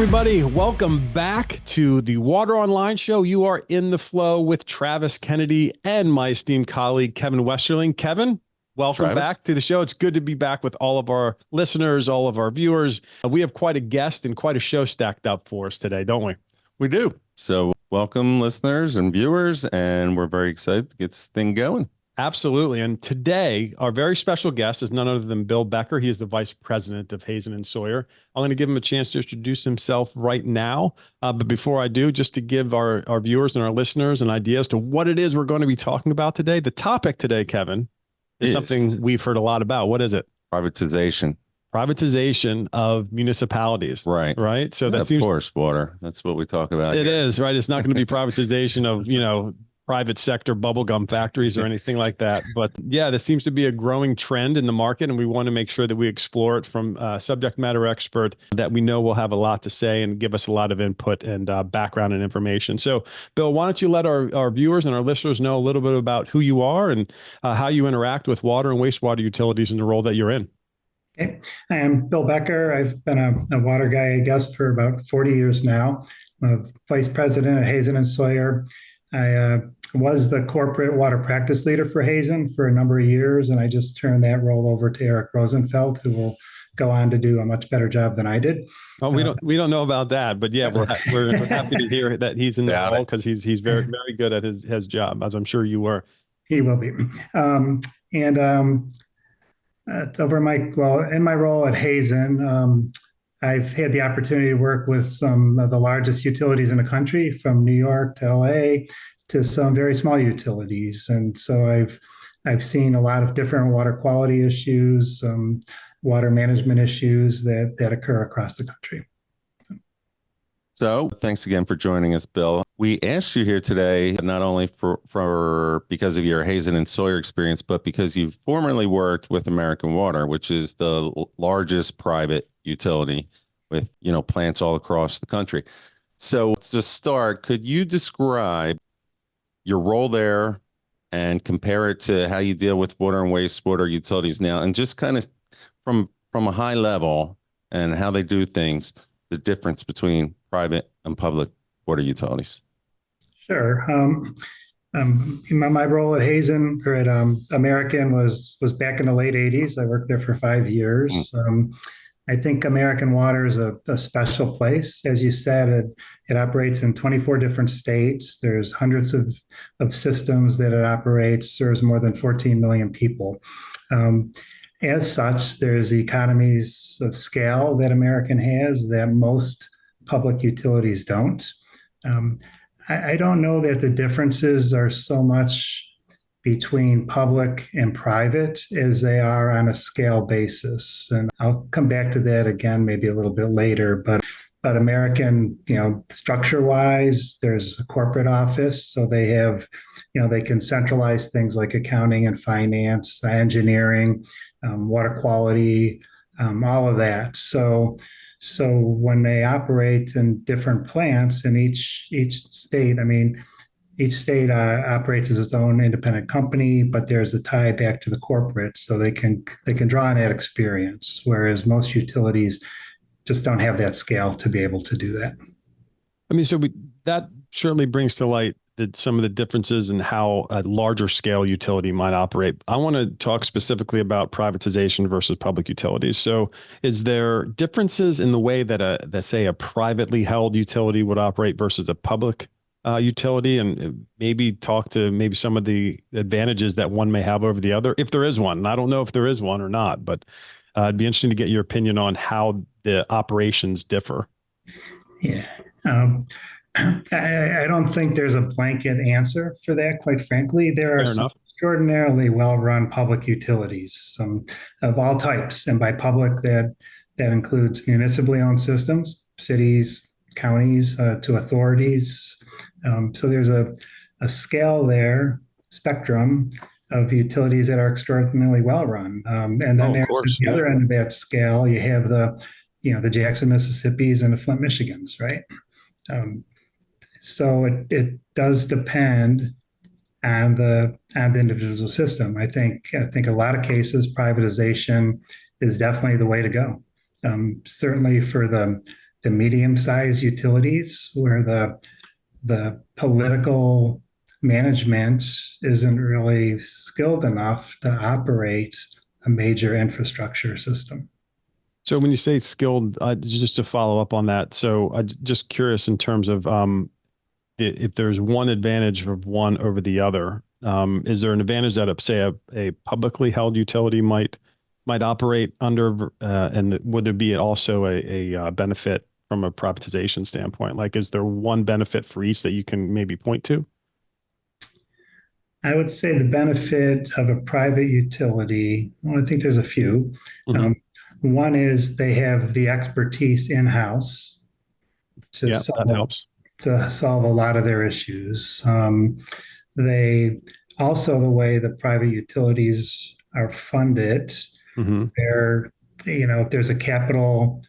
everybody. Welcome back to the Water Online Show. You are in the flow with Travis Kennedy and my esteemed colleague, Kevin Westerling. Kevin, welcome back to the show. It's good to be back with all of our listeners, all of our viewers. We have quite a guest and quite a show stacked up for us today, don't we? We do. So welcome, listeners and viewers, and we're very excited to get this thing going. Absolutely. And today, our very special guest is none other than Bill Becker. He is the vice president of Hazen and Sawyer. I'm going to give him a chance to introduce himself right now. But before I do, just to give our viewers and our listeners an idea as to what it is we're going to be talking about today. The topic today, Kevin, is something we've heard a lot about. What is it? Privatization. Privatization of municipalities. Right. Right. So of course, water. That's what we talk about. It is, right? It's not going to be privatization of, private sector bubblegum factories or anything like that. But yeah, this seems to be a growing trend in the market, and we want to make sure that we explore it from a subject matter expert that we know will have a lot to say and give us a lot of input and background and information. So, Bill, why don't you let our viewers and our listeners know a little bit about who you are and how you interact with water and wastewater utilities in the role that you're in? Okay. I am Bill Becker. I've been a water guy, I guess, for about 40 years now. I'm a vice president at Hazen and Sawyer. I was the corporate water practice leader for Hazen for a number of years, and I just turned that role over to Eric Rosenfeld, who will go on to do a much better job than I did. Oh, we don't know about that, but yeah, we're happy to hear that he's in the role because he's very good at his job, as I'm sure you were. He will be. In my role at Hazen, I've had the opportunity to work with some of the largest utilities in the country, from New York to LA to some very small utilities. And so I've seen a lot of different water quality issues, water management issues that occur across the country. So thanks again for joining us, Bill. We asked you here today, not only for because of your Hazen and Sawyer experience, but because you formerly worked with American Water, which is the largest private utility with, plants all across the country. So to start, could you describe your role there and compare it to how you deal with water and wastewater utilities now, and just kind of from a high level and how they do things, the difference between private and public water utilities? Sure. My role at Hazen or at American was back in the late 80s. I worked there for 5 years. I think American Water is a special place. As you said, it operates in 24 different states. There's hundreds of systems that it operates, serves more than 14 million people. As such, there's economies of scale that American has that most public utilities don't. I don't know that the differences are so much between public and private as they are on a scale basis. And I'll come back to that again, maybe a little bit later, but American, structure-wise, there's a corporate office, so they have, they can centralize things like accounting and finance, engineering, water quality, all of that. So when they operate in different plants in each state, each state operates as its own independent company, but there's a tie back to the corporate, so they can draw on that experience, whereas most utilities just don't have that scale to be able to do that. That certainly brings to light some of the differences in how a larger scale utility might operate. I want to talk specifically about privatization versus public utilities. So is there differences in the way that say a privately held utility would operate versus a public utility, and maybe talk to some of the advantages that one may have over the other, if there is one? And I don't know if there is one or not, but it'd be interesting to get your opinion on how the operations differ. Yeah. I don't think there's a blanket answer for that, quite frankly. There are some extraordinarily well-run public utilities, of all types. And by public, that includes municipally owned systems, cities, counties, to authorities. So there's a scale spectrum of utilities that are extraordinarily well-run. And then there's the other end of that scale, you have the Jackson, Mississippis and the Flint, Michigans, right? So it does depend on the individual system. I think a lot of cases, privatization is definitely the way to go. Certainly for the the medium-sized utilities where the political management isn't really skilled enough to operate a major infrastructure system. So when you say skilled, just to follow up on that, so I'm just curious in terms of if there's one advantage of one over the other, is there an advantage that, say, a publicly held utility might operate under, and would there be also a benefit from a privatization standpoint? Like, is there one benefit for each that you can maybe point to? I would say the benefit of a private utility, well, I think there's a few. Mhm. One is they have the expertise in-house to Yeah, that solve helps. to solve a lot of their issues. They also, the way the private utilities are funded, Hmm. they're, if there's a capital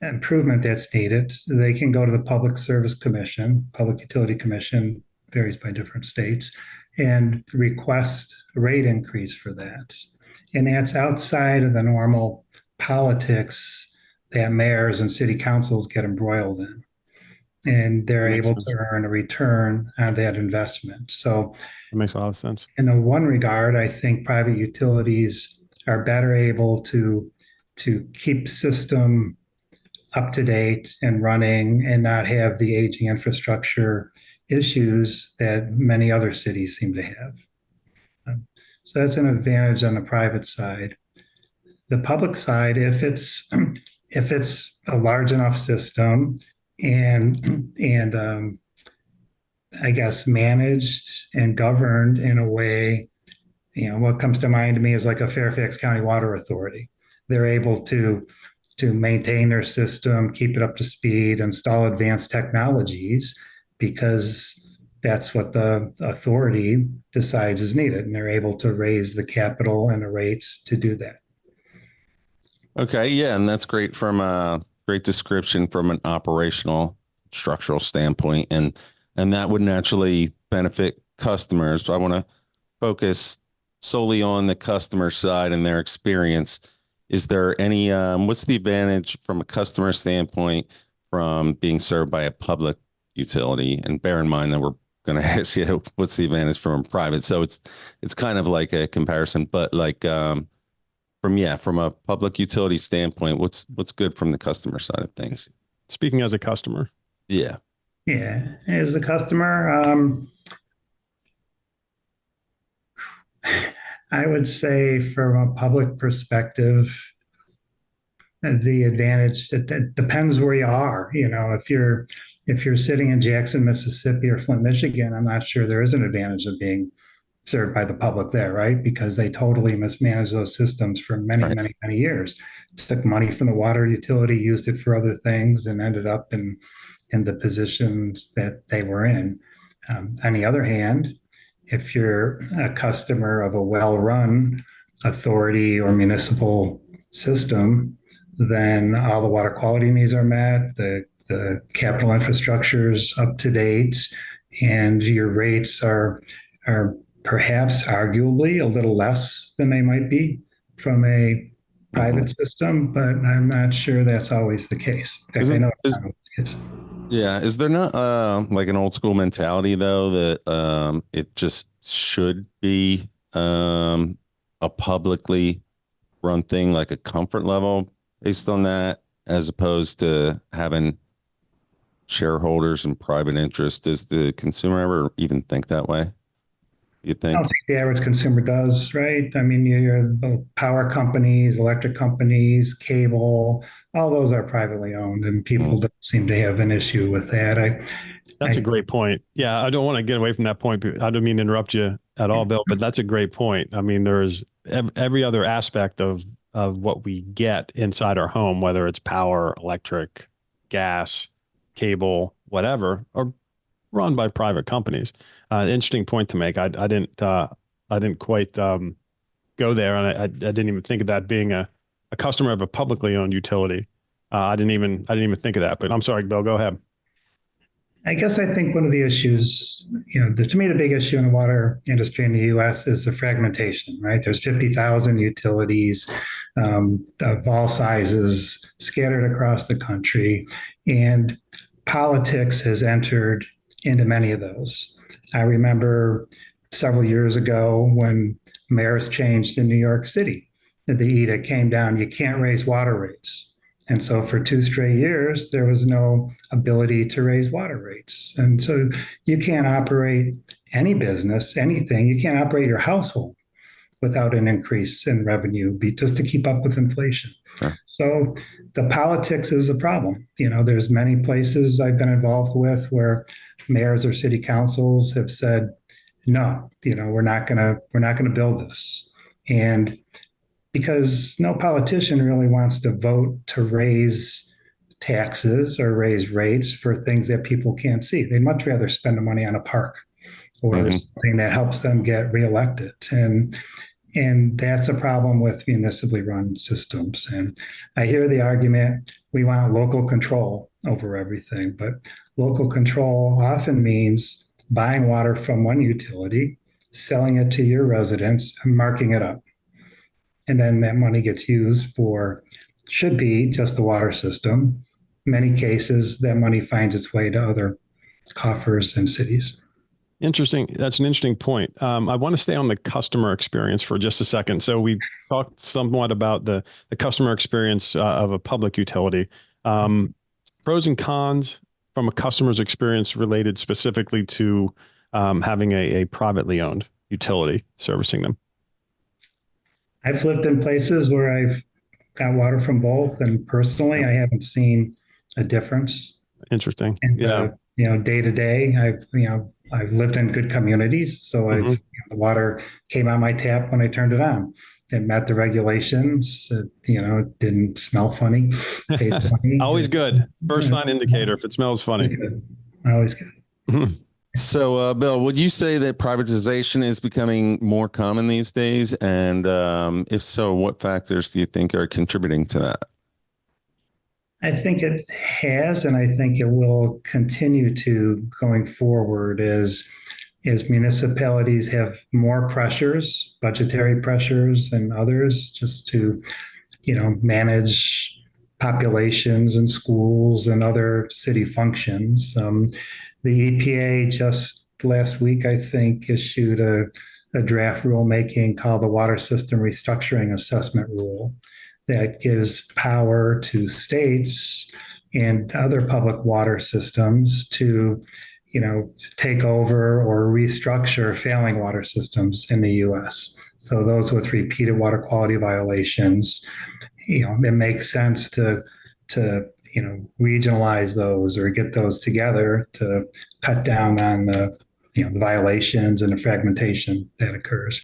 improvement that's needed, they can go to the Public Service Commission, Public Utility Commission, varies by different states, and request a rate increase for that. And that's outside of the normal politics that mayors and city councils get embroiled in. And they're That makes able to sense. earn a return on that investment. So, That makes a lot of sense. in a one regard, I think private utilities are better able to keep system up to date and running and not have the aging infrastructure issues that many other cities seem to have. So that's an advantage on the private side. The public side, if it's a large enough system and I guess managed and governed in a way, what comes to mind to me is like a Fairfax County Water Authority. They're able to maintain their system, keep it up to speed, install advanced technologies because that's what the authority decides is needed. And they're able to raise the capital and the rates to do that. Okay, yeah, and that's great from a great description from an operational structural standpoint, and that would naturally benefit customers. But I want to focus solely on the customer side and their experience. Is there any what's the advantage from a customer standpoint from being served by a public utility? And bear in mind that we're going to ask you what's the advantage from a private. So it's kind of like a comparison, but like from a public utility standpoint, what's good from the customer side of things? Speaking as a customer. Yeah. Yeah, as a customer, I would say from a public perspective, the advantage it depends where you are. If you're sitting in Jackson, Mississippi or Flint, Michigan, I'm not sure there is an advantage of being served by the public there, right? Because they totally mismanaged those systems for many, Right. many, many years. Took money from the water utility, used it for other things, and ended up in the positions that they were in. On the other hand, if you're a customer of a well-run authority or municipal system, then all the water quality needs are met, the capital infrastructure is up to date, and your rates are perhaps arguably a little less than they might be from a Mhm. private system, but I'm not sure that's always the case. In fact, I Isn't know it's is not always the case. Yeah, is there not like an old school mentality though that it just should be a publicly run thing, like a comfort level based on that, as opposed to having shareholders and private interest? Does the consumer ever even think that way? You I don't think? think the average consumer does, right? I mean, you're both power companies, electric companies, cable, all those are privately owned, and people Mm. don't seem to have an issue with that. That's a I great point. Yeah, I don't want to get away from that point. I don't mean to interrupt you at all, Bill, but that's a great point. I mean, there's every other aspect of what we get inside our home, whether it's power, electric, gas, cable, whatever, are run by private companies. Interesting point to make. I didn't quite go there, and I didn't even think of that being a customer of a publicly owned utility. I didn't even think of that. But I'm sorry, Bill. Go ahead. I guess I think one of the issues, to me, the big issue in the water industry in the U.S. is the fragmentation, right? There's 50,000 utilities of all sizes scattered across the country, and politics has entered into many of those. I remember several years ago when mayors changed in New York City, the edict came down, you can't raise water rates. And so for 2 straight years, there was no ability to raise water rates. And so you can't operate any business, anything. You can't operate your household without an increase in revenue just to keep up with inflation. Sure. So the politics is a problem. There's many places I've been involved with where mayors or city councils have said, no, we're not gonna build this. And because no politician really wants to vote to raise taxes or raise rates for things that people can't see. They'd much rather spend the money on a park or something that helps them get reelected. And that's a problem with municipally run systems. And I hear the argument, we want local control over everything, but local control often means buying water from one utility, selling it to your residents, and marking it up. And then that money gets used for, should be just the water system. In many cases, that money finds its way to other coffers and cities. Interesting. That's an interesting point. I want to stay on the customer experience for just a second. So we talked somewhat about the customer experience of a public utility. Pros and cons from a customer's experience related specifically to having a privately owned utility servicing them. I've lived in places where I've got water from both, and personally, I haven't seen a difference. Interesting. And yeah. Day to day, I've lived in good communities, so the water came on my tap when I turned it on. It met the regulations. It didn't smell funny, taste funny. Always good. First sign indicator if it smells funny. Always good. So, Bill, would you say that privatization is becoming more common these days? And if so, what factors do you think are contributing to that? I think it has, and I think it will continue to going forward as municipalities have more pressures, budgetary pressures and others, just to, manage populations and schools and other city functions. The EPA just last week, I think, issued a draft rulemaking called the Water System Restructuring Assessment Rule that gives power to states and other public water systems to, take over or restructure failing water systems in the U.S. So those with repeated water quality violations, it makes sense to regionalize those or get those together to cut down on the violations and the fragmentation that occurs.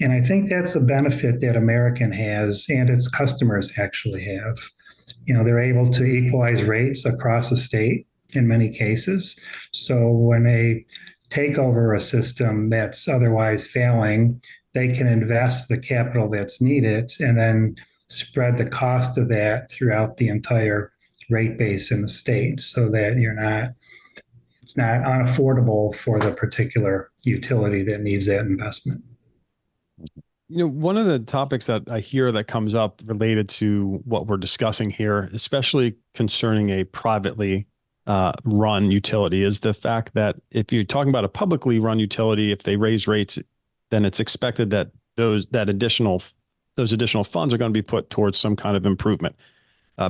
And I think that's a benefit that American has and its customers actually have. They're able to equalize rates across the state in many cases. So when they take over a system that's otherwise failing, they can invest the capital that's needed and then spread the cost of that throughout the entire rate base in the state so that it's not unaffordable for the particular utility that needs that investment. One of the topics that I hear that comes up related to what we're discussing here, especially concerning a privately run utility, is the fact that if you're talking about a publicly run utility, if they raise rates, then it's expected that those additional funds are going to be put towards some kind of improvement.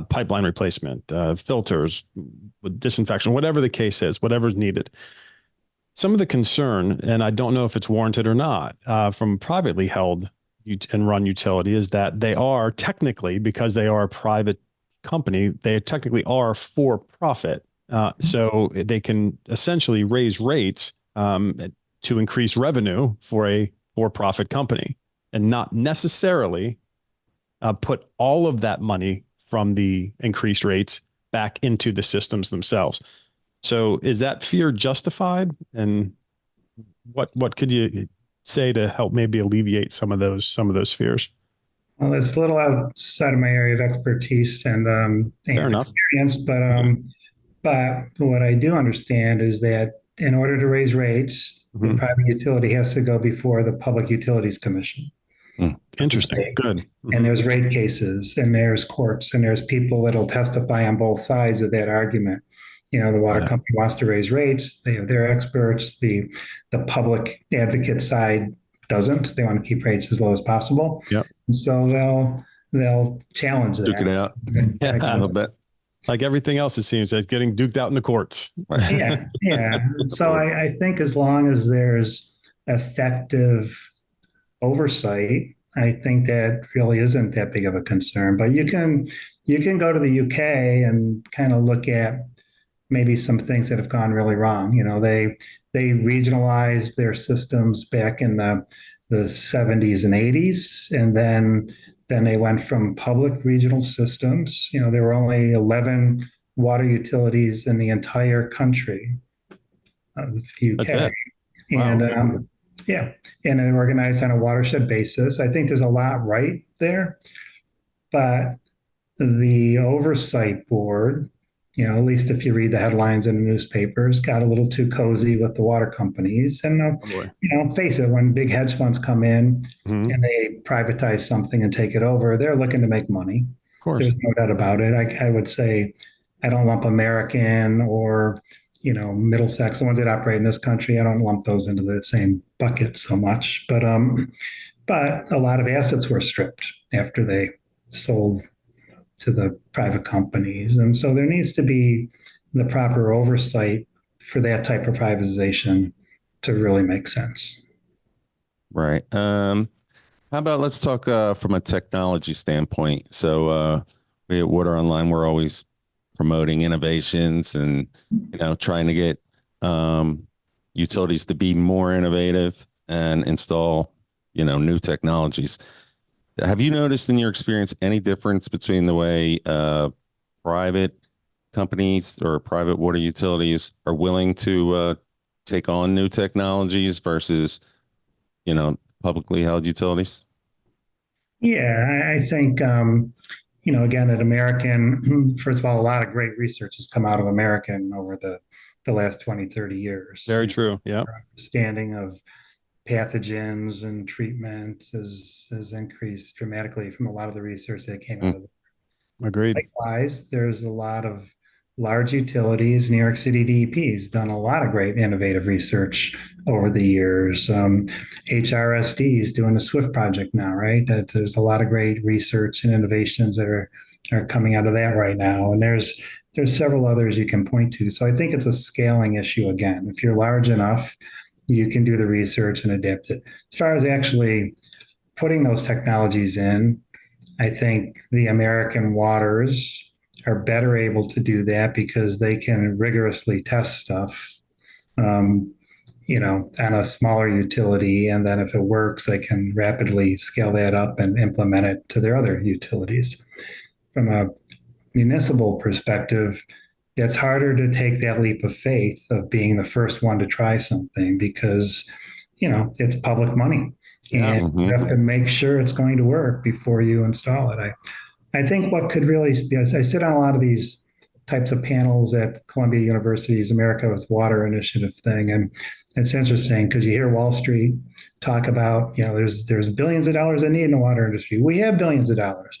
Pipeline replacement, filters, disinfection, whatever the case is, whatever's needed. Some of the concern, and I don't know if it's warranted or not, from privately held and run utility is that they are technically, because they are a private company, they technically are for profit. So they can essentially raise rates to increase revenue for a for-profit company and not necessarily put all of that money from the increased rates back into the systems themselves. So is that fear justified? And what could you say to help maybe alleviate some of those fears? Well, it's a little outside of my area of expertise and Fair enough. experience, but But what I do understand is that in order to raise rates, the Mhm. private utility has to go before the Public Utilities Commission. Mm. Interesting. Good. And Mhm. there's rate cases and there's courts and there's people that'll testify on both sides of that argument. The water Got it. company wants to raise rates. They have their experts. The public advocate side doesn't. They want to keep rates as low as possible. Yep. So they'll challenge Duke it that. out a Yeah. little bit. Like everything else, it seems it's getting duked out in the courts. Yeah, yeah. So I think as long as there's effective oversight, I think that really isn't that big of a concern. But you can go to the UK and kind of look at maybe some things that have gone really wrong. They regionalized their systems back in the 70s and 80s, and then they went from public regional systems. There were only 11 water utilities in the entire country of the That's UK. it. Wow. And Okay. yeah, and it organized on a watershed basis. I think there's a lot right there, but the oversight board, at least if you read the headlines in the newspapers, got a little too cozy with the water companies. And, Oh boy. face it, when big hedge funds come in Mhm. and they privatize something and take it over, they're looking to make money. Of course. There's no doubt about it. I would say I don't lump American or, Middlesex, the ones that operate in this country. I don't lump those into the same bucket so much. But a lot of assets were stripped after they sold to the private companies. And so there needs to be the proper oversight for that type of privatization to really make sense. Right. How about let's talk from a technology standpoint. So we at Water Online, we're always promoting innovations and trying to get utilities to be more innovative and install new technologies. Have you noticed in your experience any difference between the way private companies or private water utilities are willing to take on new technologies versus publicly held utilities? Yeah, I think, again, at American, first of all, a lot of great research has come out of American over the last 20, 30 years. Very true. Yeah. Our understanding of pathogens and treatment has increased dramatically from a lot of the research that came out Mm. of it. Agreed. Likewise, there's a lot of large utilities. New York City DEP has done a lot of great innovative research over the years. HRSD is doing a SWIFT project now, right? That there's a lot of great research and innovations that are coming out of that right now. And there's several others you can point to. So I think it's a scaling issue again. If you're large enough, you can do the research and adapt it. As far as actually putting those technologies in, I think the American waters are better able to do that because they can rigorously test stuff, um, on a smaller utility. And then if it works, they can rapidly scale that up and implement it to their other utilities. From a municipal perspective, it's harder to take that leap of faith of being the first one to try something because, it's public money. Yeah. And you have to make sure it's going to work before you install it. I think what could really be, I sit on a lot of these types of panels at Columbia University's America's Water Initiative thing. And it's interesting because you hear Wall Street talk about, there's billions of dollars in need in the water industry. We have billions of dollars.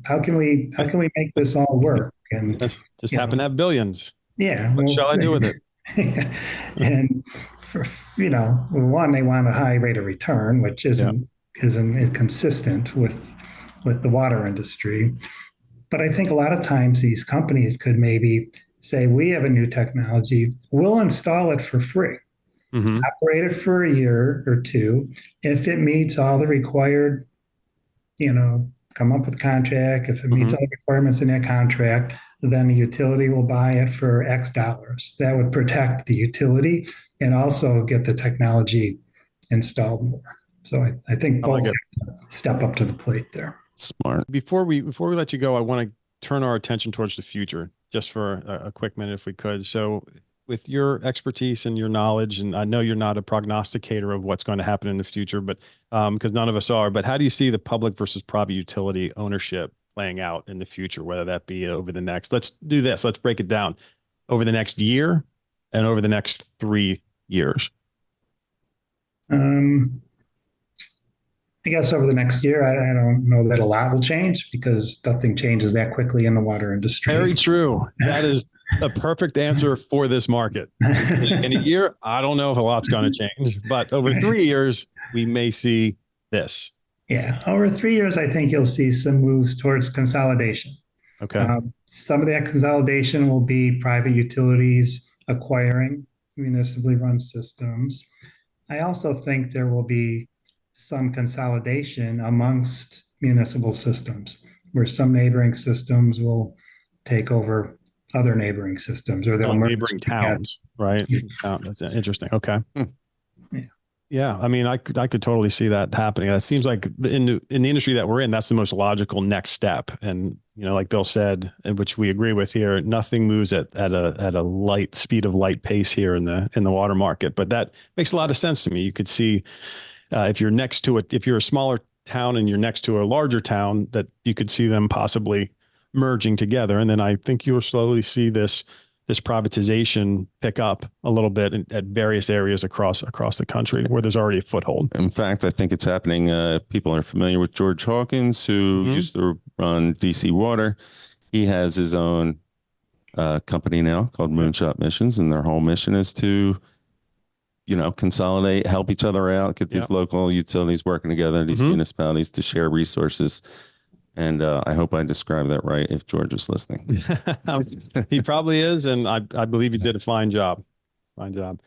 How can we make this all work? And Just happen to have billions. yeah, What shall I do with it? And for, one, they want a high rate of return, which isn't consistent with the water industry. But I think a lot of times these companies could maybe say, we have a new technology, we'll install it for free, operate it for a year or two. If it meets all the required, come up with a contract, if it meets all the requirements in that contract, then the utility will buy it for X dollars. That would protect the utility and also get the technology installed more. So I think both step up to the plate there. Smart. Before we let you go, I want to turn our attention towards the future, just for a quick minute, if we could. So, with your expertise and your knowledge, and I know you're not a prognosticator of what's going to happen in the future, but because none of us are, but how do you see the public versus private utility ownership playing out in the future, whether that be over the next, let's do this, let's break it down. over the next year and over the next 3 years? I guess over the next year, I don't know that a lot will change because nothing changes that quickly in the water industry. Very true. That is a perfect answer for this market. In a year, I don't know if a lot's going to change, but over 3 years, we may see this. Yeah, over 3 years, I think you'll see some moves towards consolidation. Okay. Some of that consolidation will be private utilities acquiring municipally run systems. I also think there will be some consolidation amongst municipal systems, where some neighboring systems will take over other neighboring systems, or they'll merge neighboring together. towns, right? That's interesting. Okay. Yeah. Yeah, I mean, I could totally see that happening. That seems like in the industry that we're in, that's the most logical next step. And like Bill said, and which we agree with here, nothing moves at a light speed of light pace here in the water market. But that makes a lot of sense to me. You could see if you're next to it, if you're a smaller town and you're next to a larger town, that you could see them possibly merging together. And then I think you'll slowly see this privatization pick up a little bit at various areas across the country where there's already a foothold. In fact, I think it's happening. People are familiar with George Hawkins, who used to run DC Water. He has his own company now called Moonshot Missions, and their whole mission is to, consolidate, help each other out, get these local utilities working together, these municipalities to share resources. And I hope I described that right if George is listening. He probably is, and I believe he did a fine job. Fine job.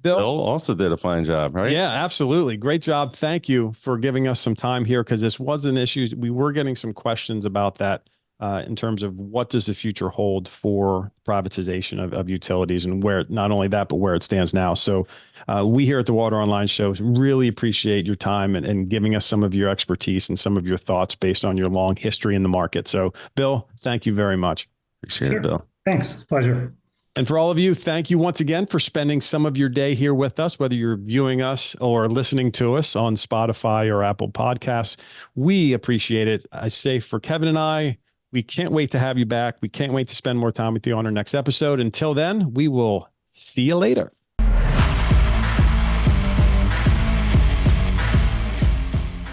Bill also did a fine job, right? Yeah, absolutely. Great job. Thank you for giving us some time here, because this was an issue. We were getting some questions about that in terms of what does the future hold for privatization of utilities, and where, not only that, but where it stands now. So we here at the Water Online Show really appreciate your time and giving us some of your expertise and some of your thoughts based on your long history in the market. So Bill, thank you very much. Appreciate it, Bill. Thanks. Pleasure. And for all of you, thank you once again for spending some of your day here with us, whether you're viewing us or listening to us on Spotify or Apple Podcasts. We appreciate it. I say, for Kevin and I, we can't wait to have you back. We can't wait to spend more time with you on our next episode. Until then, we will see you later.